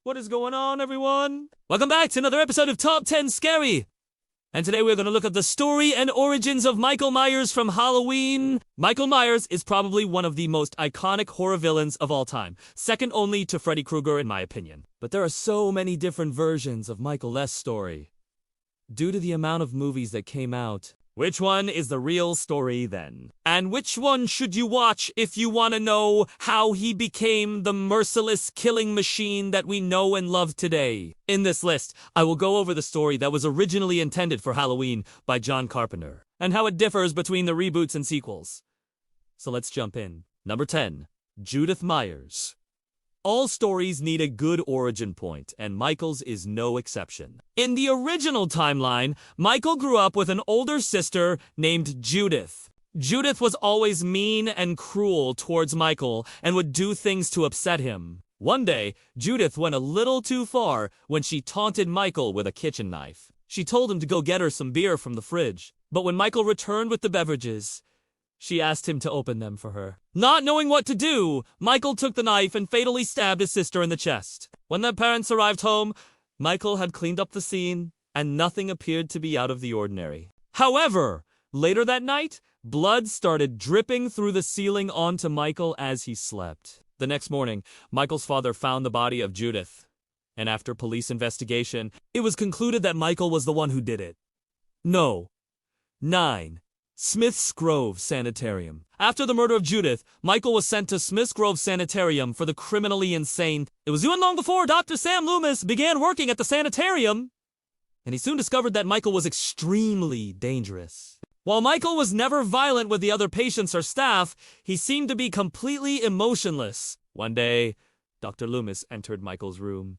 What is going on, everyone? Welcome back to another episode of Top 10 Scary. And today we're going to look at the story and origins of Michael Myers from Halloween. Michael Myers is probably one of the most iconic horror villains of all time, second only to Freddy Krueger in my opinion. But there are so many different versions of Michael's story. Due to the amount of movies that came out, which one is the real story then? And which one should you watch if you want to know how he became the merciless killing machine that we know and love today? In this list, I will go over the story that was originally intended for Halloween by John Carpenter, and how it differs between the reboots and sequels. So let's jump in. Number 10. Judith Myers. All stories need a good origin point, and Michael's is no exception. In the original timeline, Michael grew up with an older sister named Judith. Judith was always mean and cruel towards Michael and would do things to upset him. One day, Judith went a little too far when she taunted Michael with a kitchen knife. She told him to go get her some beer from the fridge, but when Michael returned with the beverages, she asked him to open them for her. Not knowing what to do, Michael took the knife and fatally stabbed his sister in the chest. When their parents arrived home, Michael had cleaned up the scene, and nothing appeared to be out of the ordinary. However, later that night, blood started dripping through the ceiling onto Michael as he slept. The next morning, Michael's father found the body of Judith, and after police investigation, it was concluded that Michael was the one who did it. No. 9. Smith's Grove Sanitarium. After the murder of Judith, Michael was sent to Smith's Grove Sanitarium for the criminally insane. It was even long before Dr. Sam Loomis began working at the sanitarium, and he soon discovered that Michael was extremely dangerous. While Michael was never violent with the other patients or staff, he seemed to be completely emotionless. One day, Dr. Loomis entered Michael's room,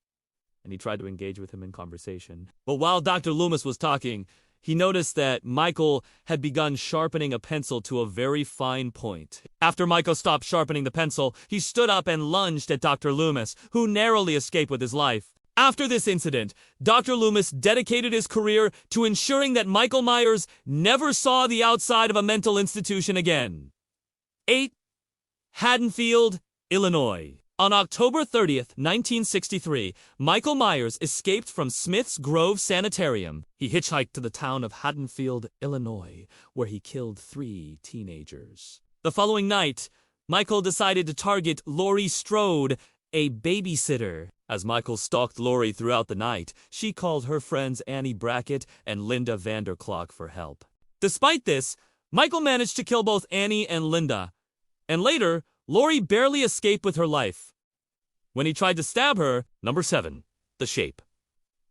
and he tried to engage with him in conversation. But while Dr. Loomis was talking, he noticed that Michael had begun sharpening a pencil to a very fine point. After Michael stopped sharpening the pencil, he stood up and lunged at Dr. Loomis, who narrowly escaped with his life. After this incident, Dr. Loomis dedicated his career to ensuring that Michael Myers never saw the outside of a mental institution again. 8. Haddonfield, Illinois. On October 30th, 1963, Michael Myers escaped from Smith's Grove Sanitarium. He hitchhiked to the town of Haddonfield, Illinois, where he killed 3 teenagers. The following night, Michael decided to target Laurie Strode, a babysitter. As Michael stalked Laurie throughout the night, she called her friends Annie Brackett and Linda Vanderklok for help. Despite this, Michael managed to kill both Annie and Linda, and later, Laurie barely escaped with her life. When he tried to stab her, Number 7. The Shape.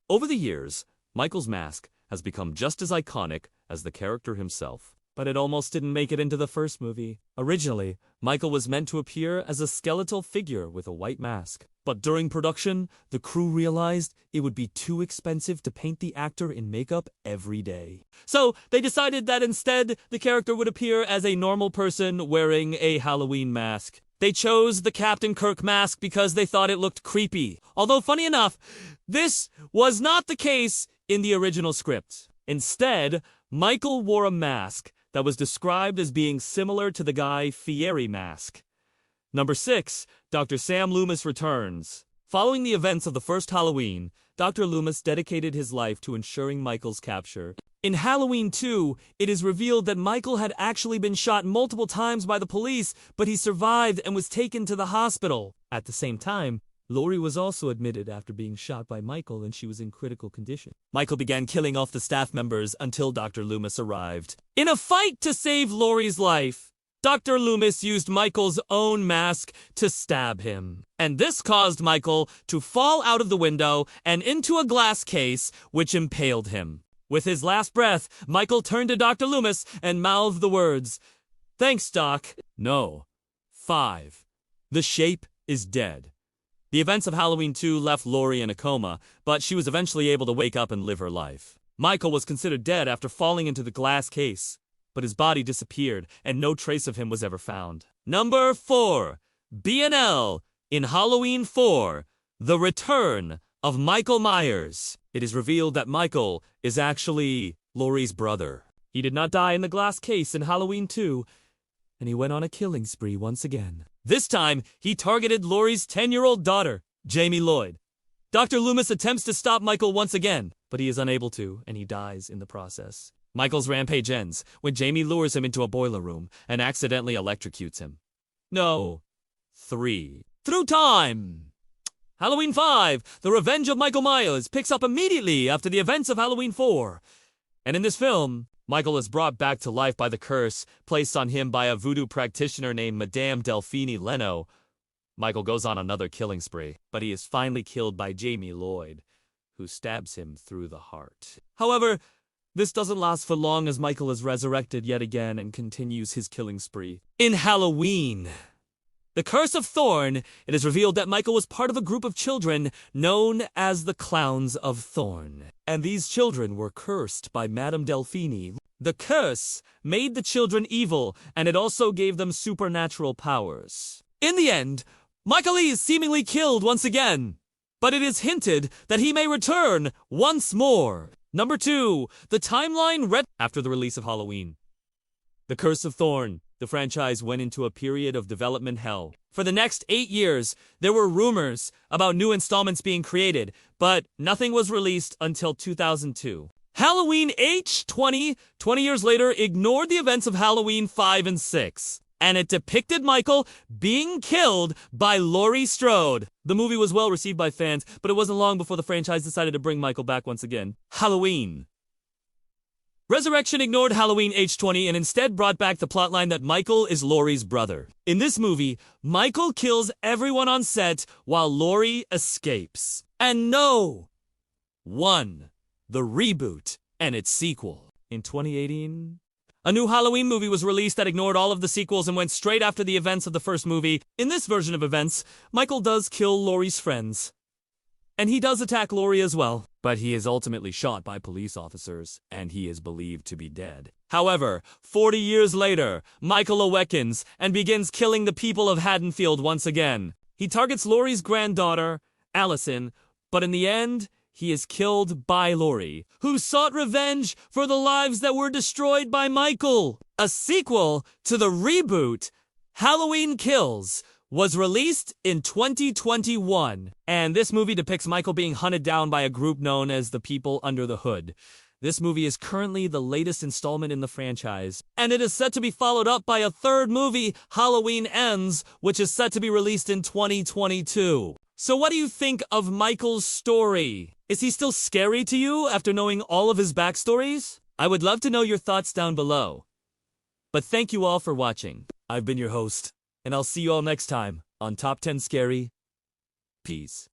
Over the years, Michael's mask has become just as iconic as the character himself, but it almost didn't make it into the first movie. Originally, Michael was meant to appear as a skeletal figure with a white mask. But during production, the crew realized it would be too expensive to paint the actor in makeup every day. So they decided that instead, the character would appear as a normal person wearing a Halloween mask. They chose the Captain Kirk mask because they thought it looked creepy. Although, funny enough, this was not the case in the original script. Instead, Michael wore a mask that was described as being similar to the Guy Fieri mask. Number 6. Dr. Sam Loomis returns. Following the events of the first Halloween, Dr. Loomis dedicated his life to ensuring Michael's capture. In Halloween 2, it is revealed that Michael had actually been shot multiple times by the police, but he survived and was taken to the hospital. At the same time, Laurie was also admitted after being shot by Michael, and she was in critical condition. Michael began killing off the staff members until Dr. Loomis arrived. In a fight to save Laurie's life, Dr. Loomis used Michael's own mask to stab him, and this caused Michael to fall out of the window and into a glass case, which impaled him. With his last breath, Michael turned to Dr. Loomis and mouthed the words, "Thanks, Doc." No. 5. The Shape is dead. The events of Halloween 2 left Laurie in a coma, but she was eventually able to wake up and live her life. Michael was considered dead after falling into the glass case, but his body disappeared, and no trace of him was ever found. Number 4. B&L in Halloween 4, The Return of Michael Myers. It is revealed that Michael is actually Laurie's brother. He did not die in the glass case in Halloween 2, and he went on a killing spree once again. This time, he targeted Laurie's 10-year-old daughter, Jamie Lloyd. Dr. Loomis attempts to stop Michael once again, but he is unable to, and he dies in the process. Michael's rampage ends when Jamie lures him into a boiler room and accidentally electrocutes him. No. 3. Through time! Halloween 5, The Revenge of Michael Myers, picks up immediately after the events of Halloween 4. And in this film, Michael is brought back to life by the curse placed on him by a voodoo practitioner named Madame Delphine Leno. Michael goes on another killing spree, but he is finally killed by Jamie Lloyd, who stabs him through the heart. However, this doesn't last for long as Michael is resurrected yet again and continues his killing spree. In Halloween, The Curse of Thorn, it is revealed that Michael was part of a group of children known as the Clowns of Thorn. And these children were cursed by Madame Delphine. The curse made the children evil, and it also gave them supernatural powers. In the end, Michael is seemingly killed once again, but it is hinted that he may return once more. Number 2, the timeline after the release of Halloween. The Curse of Thorn. The franchise went into a period of development hell. For the next 8 years, there were rumors about new installments being created, but nothing was released until 2002. Halloween H20, 20 years later, ignored the events of Halloween 5 and 6. And it depicted Michael being killed by Laurie Strode. The movie was well received by fans, but it wasn't long before the franchise decided to bring Michael back once again. Halloween. Resurrection ignored Halloween H20 and instead brought back the plotline that Michael is Laurie's brother. In this movie, Michael kills everyone on set while Laurie escapes. And no! 1. The reboot and its sequel. In 2018... a new Halloween movie was released that ignored all of the sequels and went straight after the events of the first movie. In this version of events, Michael does kill Laurie's friends. And he does attack Laurie as well. But he is ultimately shot by police officers, and he is believed to be dead. However, 40 years later, Michael awakens and begins killing the people of Haddonfield once again. He targets Laurie's granddaughter, Allison, but in the end, he is killed by Laurie, who sought revenge for the lives that were destroyed by Michael. A sequel to the reboot, Halloween Kills, was released in 2021. And this movie depicts Michael being hunted down by a group known as the People Under the Hood. This movie is currently the latest installment in the franchise, and it is set to be followed up by a third movie, Halloween Ends, which is set to be released in 2022. So what do you think of Michael's story? Is he still scary to you after knowing all of his backstories? I would love to know your thoughts down below. But thank you all for watching. I've been your host, and I'll see you all next time on Top 10 Scary. Peace.